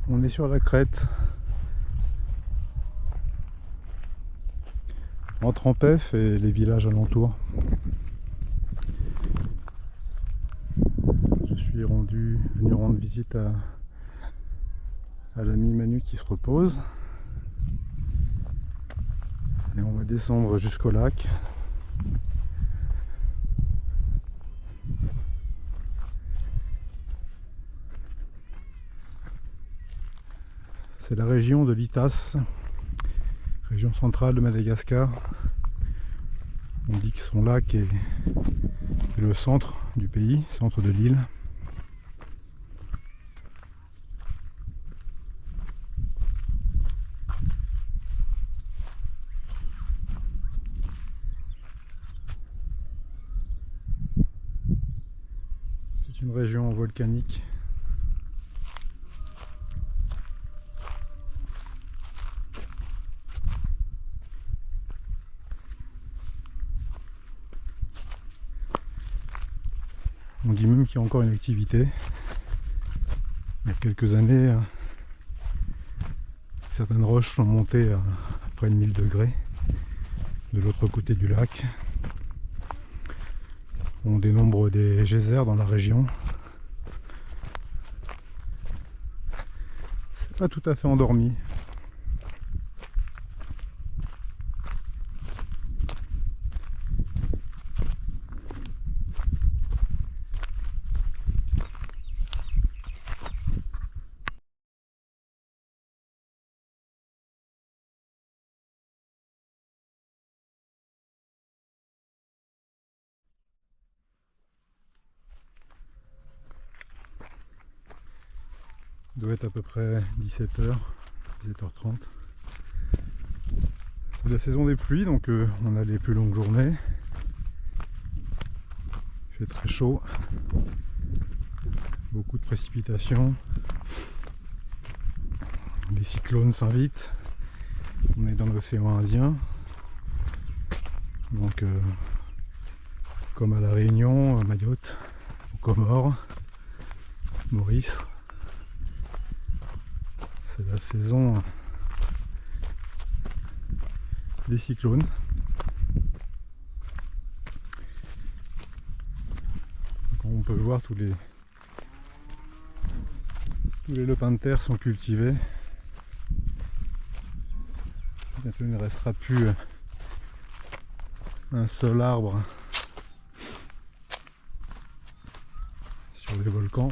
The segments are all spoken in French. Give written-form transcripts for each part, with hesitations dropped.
On est sur la crête, entre Ampef et les villages alentours. Je suis venu rendre visite à l'ami Manu qui se repose. Et on va descendre jusqu'au lac. C'est la région de l'Itas, région centrale de Madagascar. On dit que son lac est le centre du pays, centre de l'île. C'est une région volcanique. On dit même qu'il y a encore une activité. Il y a quelques années, certaines roches sont montées à près de 1000 degrés de l'autre côté du lac. On dénombre des geysers dans la région. C'est pas tout à fait endormi. Il doit être à peu près 17h, 17h30. C'est la saison des pluies, donc on a les plus longues journées. Il fait très chaud. Beaucoup de précipitations. Les cyclones s'invitent. On est dans l'océan Indien. Donc comme à la Réunion, à Mayotte, aux Comores, Maurice. C'est la saison des cyclones. Comme on peut le voir, tous les lopins de terre sont cultivés. Bientôt il ne restera plus un seul arbre sur les volcans.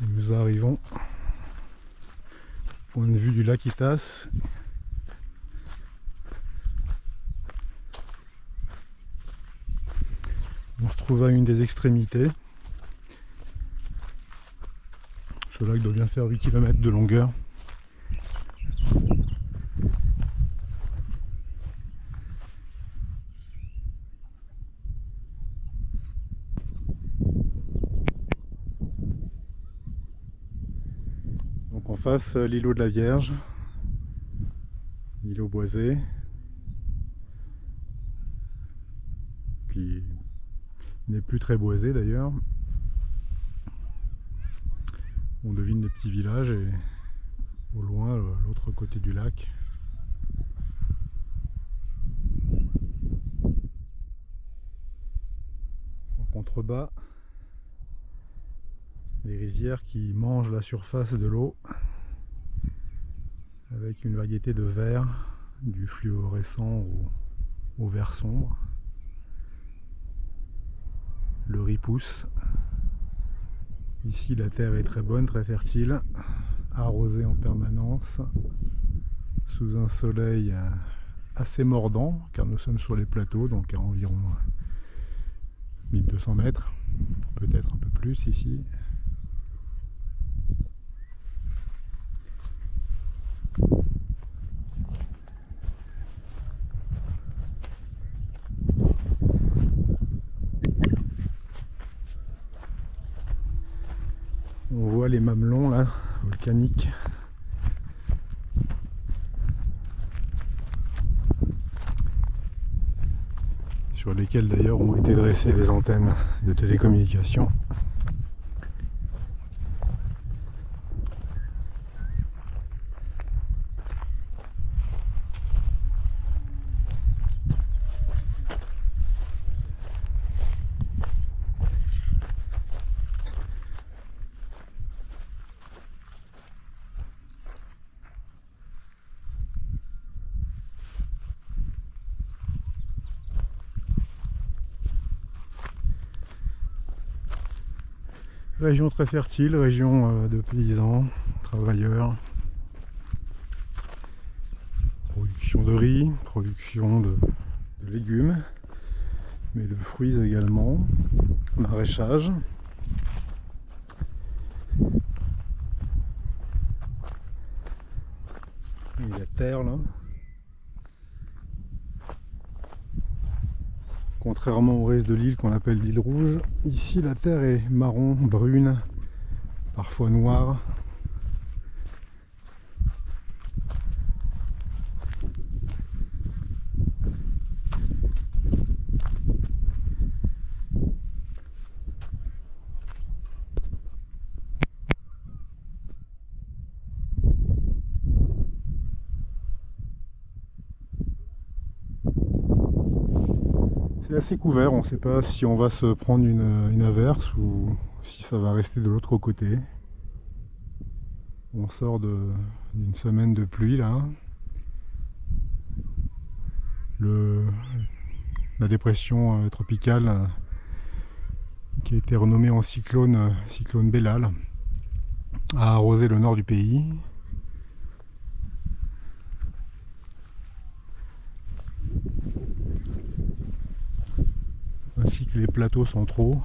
Et nous arrivons au point de vue du lac Itas. On se trouve à une des extrémités. Ce lac doit bien faire 8 km de longueur. Donc en face, l'îlot de la Vierge, l'îlot boisé, qui n'est plus très boisé d'ailleurs. On devine les petits villages et au loin l'autre côté du lac. En contrebas, les rizières qui mangent la surface de l'eau avec une variété de verts, du fluorescent au vert sombre. Le riz pousse. Ici la terre est très bonne, très fertile, arrosée en permanence, sous un soleil assez mordant, car nous sommes sur les plateaux, donc à environ 1200 mètres, peut-être un peu plus ici. On voit les mamelons là, volcaniques. sur lesquels d'ailleurs ont été dressées les antennes de télécommunication. Région très fertile, région de paysans, travailleurs, production de riz, production de légumes, mais de fruits également, maraîchage. Et la terre là. Contrairement au reste de l'île qu'on appelle l'île rouge, ici la terre est marron, brune, parfois noire. C'est assez couvert, on ne sait pas si on va se prendre une averse ou si ça va rester de l'autre côté. On sort d'une semaine de pluie là. La dépression tropicale qui a été renommée en cyclone Bellal a arrosé le nord du pays. Ainsi que les plateaux centraux.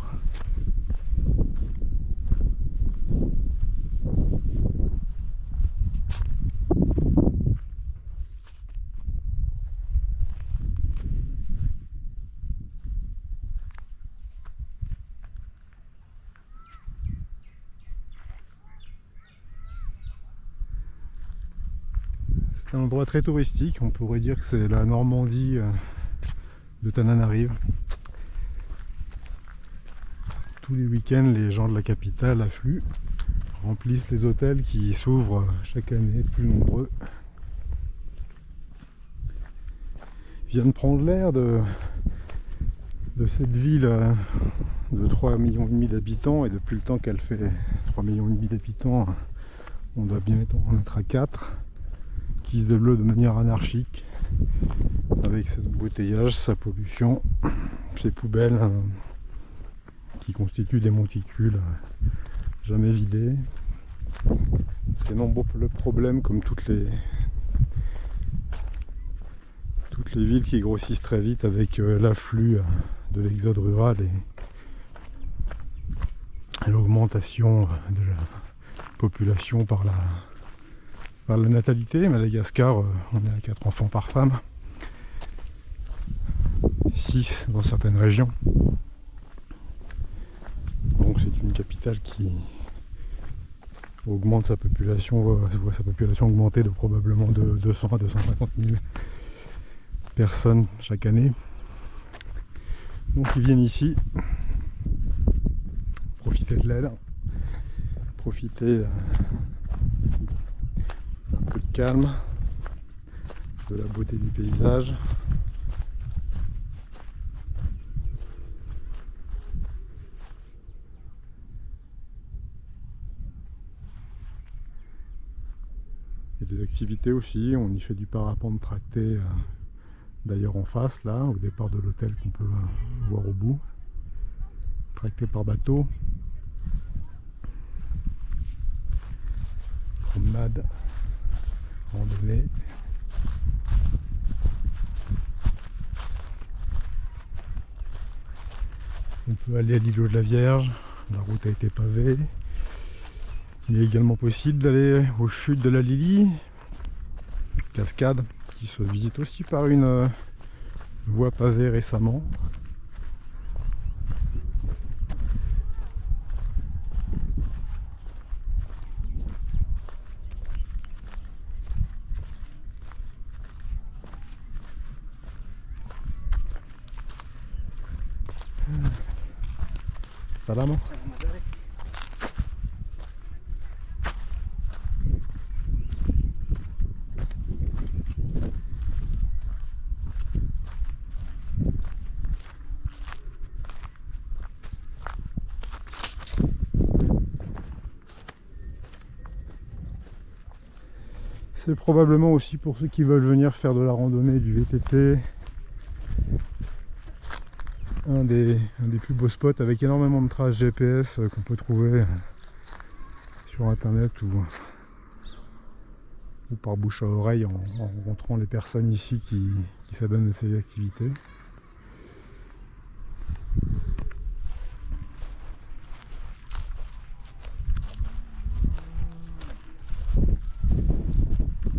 C'est un endroit très touristique, on pourrait dire que c'est la Normandie de Tananarive. Tous les week-ends, les gens de la capitale affluent, remplissent les hôtels qui s'ouvrent chaque année, plus nombreux. Viennent prendre l'air de cette ville de 3,5 millions d'habitants, et depuis le temps qu'elle fait 3,5 millions d'habitants, on doit bien en être à 4, qui se développe de manière anarchique, avec ses embouteillages, sa pollution, ses poubelles qui constituent des monticules jamais vidés. C'est nombreux le problème, comme toutes les villes qui grossissent très vite avec l'afflux de l'exode rural et l'augmentation de la population par la natalité. Madagascar, on est à 4 enfants par femme, 6 dans certaines régions. Donc c'est une capitale qui augmente sa population, voit sa population augmenter de probablement de 200 à 250 000 personnes chaque année. Donc ils viennent ici profiter de l'aide, profiter un peu de calme, de la beauté du paysage. Il y a des activités aussi, on y fait du parapente tracté, d'ailleurs en face là, au départ de l'hôtel qu'on peut voir au bout, tracté par bateau. Promenade, randonnée. On peut aller à l'îlot de la Vierge, la route a été pavée. Il est également possible d'aller aux chutes de la Lily, cascade qui se visite aussi par une voie pavée récemment. Salamo. C'est probablement aussi pour ceux qui veulent venir faire de la randonnée, du VTT, un des plus beaux spots avec énormément de traces GPS qu'on peut trouver sur internet ou par bouche à oreille en rencontrant les personnes ici qui s'adonnent à ces activités.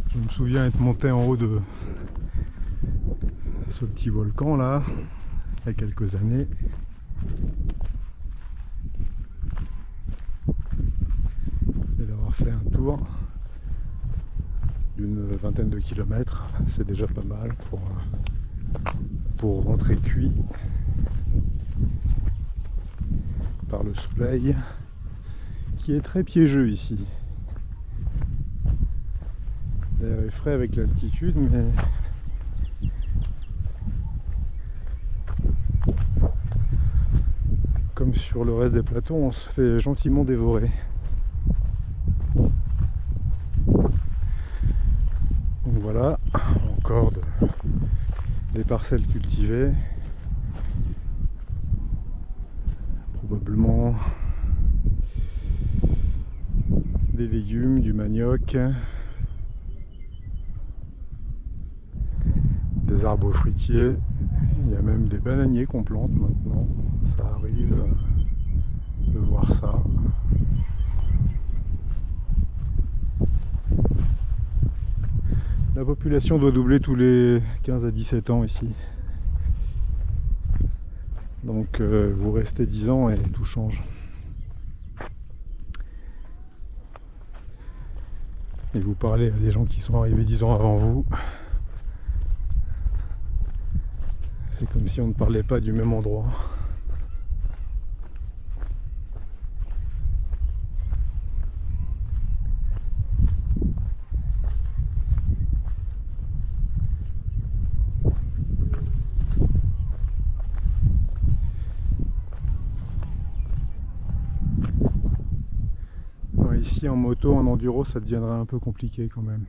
Je me souviens être monté en haut de ce petit volcan là il y a quelques années. Et d'avoir fait un tour d'une vingtaine de kilomètres, c'est déjà pas mal pour rentrer cuit par le soleil qui est très piégeux ici. L'air est frais avec l'altitude, mais comme sur le reste des plateaux, on se fait gentiment dévorer. Donc voilà, encore des parcelles cultivées, probablement des légumes, du manioc, des arbres fruitiers. Il y a même des bananiers qu'on plante maintenant, ça arrive de voir ça. La population doit doubler tous les 15 à 17 ans ici. Donc vous restez 10 ans et tout change. Et vous parlez à des gens qui sont arrivés 10 ans avant vous. C'est comme si on ne parlait pas du même endroit. Alors ici en moto, en enduro, ça deviendrait un peu compliqué quand même.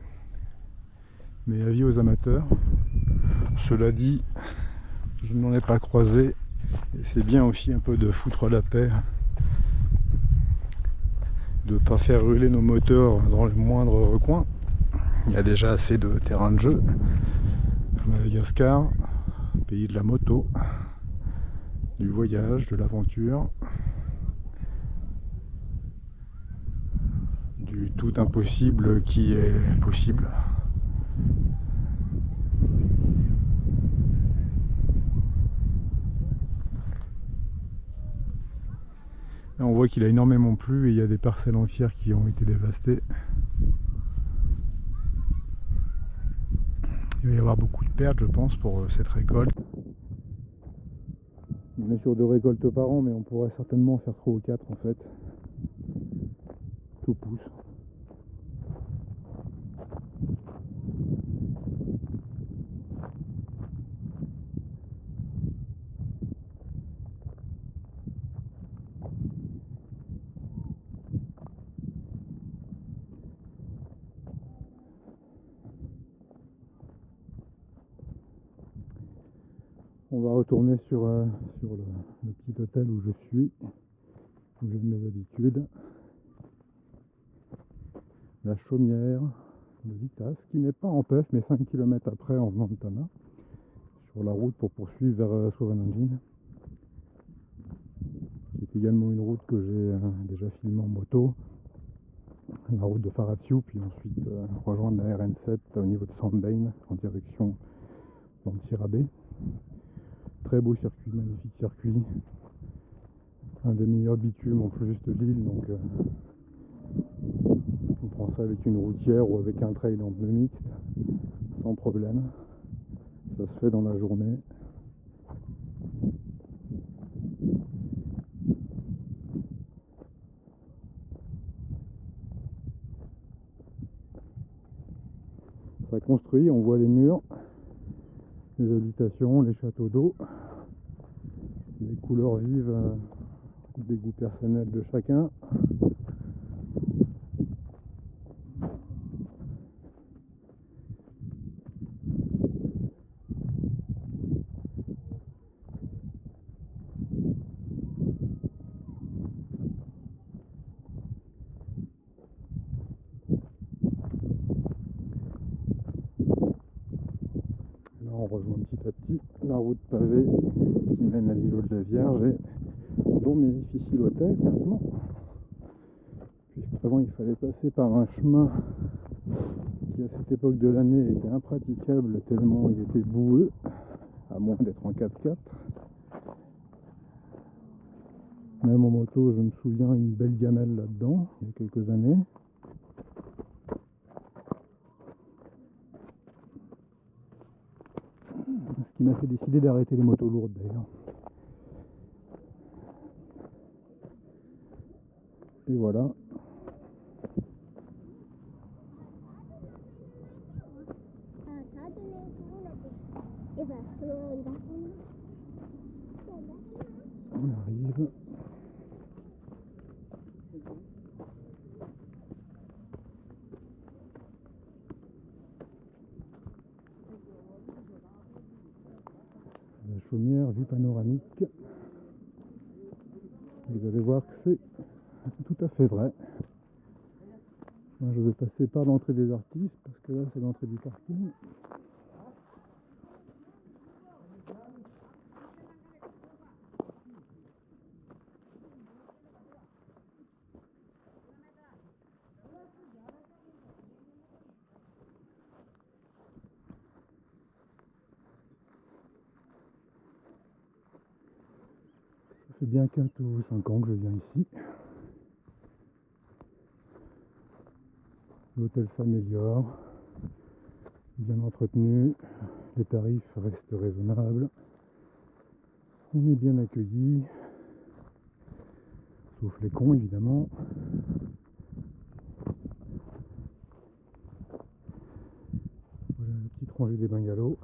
Mais avis aux amateurs. Cela dit, je n'en ai pas croisé. Et c'est bien aussi un peu de foutre la paix, de ne pas faire brûler nos moteurs dans les moindres recoins. Il y a déjà assez de terrain de jeu. Madagascar, pays de la moto, du voyage, de l'aventure, du tout impossible qui est possible. Là, on voit qu'il a énormément plu et il y a des parcelles entières qui ont été dévastées. Il va y avoir beaucoup de pertes, je pense, pour cette récolte. On est sur 2 récoltes par an, mais on pourrait certainement en faire 3 ou 4 en fait. Tout pousse. On va retourner sur le petit hôtel où je suis, où j'ai mes habitudes. La chaumière de Vitas, qui n'est pas en PEF, mais 5 km après en venant de Tana, sur la route pour poursuivre vers Sovananjin, qui est également une route que j'ai déjà filmée en moto, la route de Faratsiu, puis ensuite rejoindre la RN7 au niveau de Sandbane en direction d'Antirabé. Très beau circuit, magnifique circuit, un des meilleurs bitumes en plus de l'île, donc on prend ça avec une routière ou avec un trail en pneu mixte, sans problème, ça se fait dans la journée. ça construit, on voit les murs, les habitations, les châteaux d'eau, les couleurs vives des goûts personnels de chacun. Là on rejoint petit à petit la route pavée qui mène à l'îlot de la Vierge et dont mes difficile hôtel maintenant, puisqu'avant il fallait passer par un chemin qui à cette époque de l'année était impraticable tellement il était boueux, à moins d'être en 4x4. Même en moto, je me souviens une belle gamelle là-dedans, il y a quelques années. Ce qui m'a fait décider d'arrêter les motos lourdes d'ailleurs. Et voilà. On arrive. La chaumière, vue panoramique. Vous allez voir que c'est tout à fait vrai. Moi je vais passer par l'entrée des artistes parce que là c'est l'entrée du parking. Ça fait bien 4 ou 5 ans que je viens ici. L'hôtel s'améliore, bien entretenu, les tarifs restent raisonnables. On est bien accueillis, sauf les cons évidemment. Voilà la petite rangée des bungalows,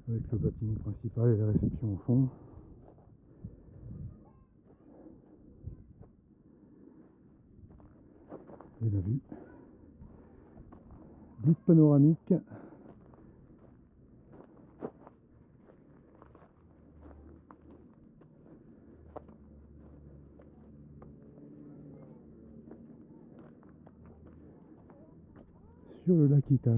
avec le bâtiment principal et les réceptions au fond. Et la vue, dite panoramique. Sur le lac Itas.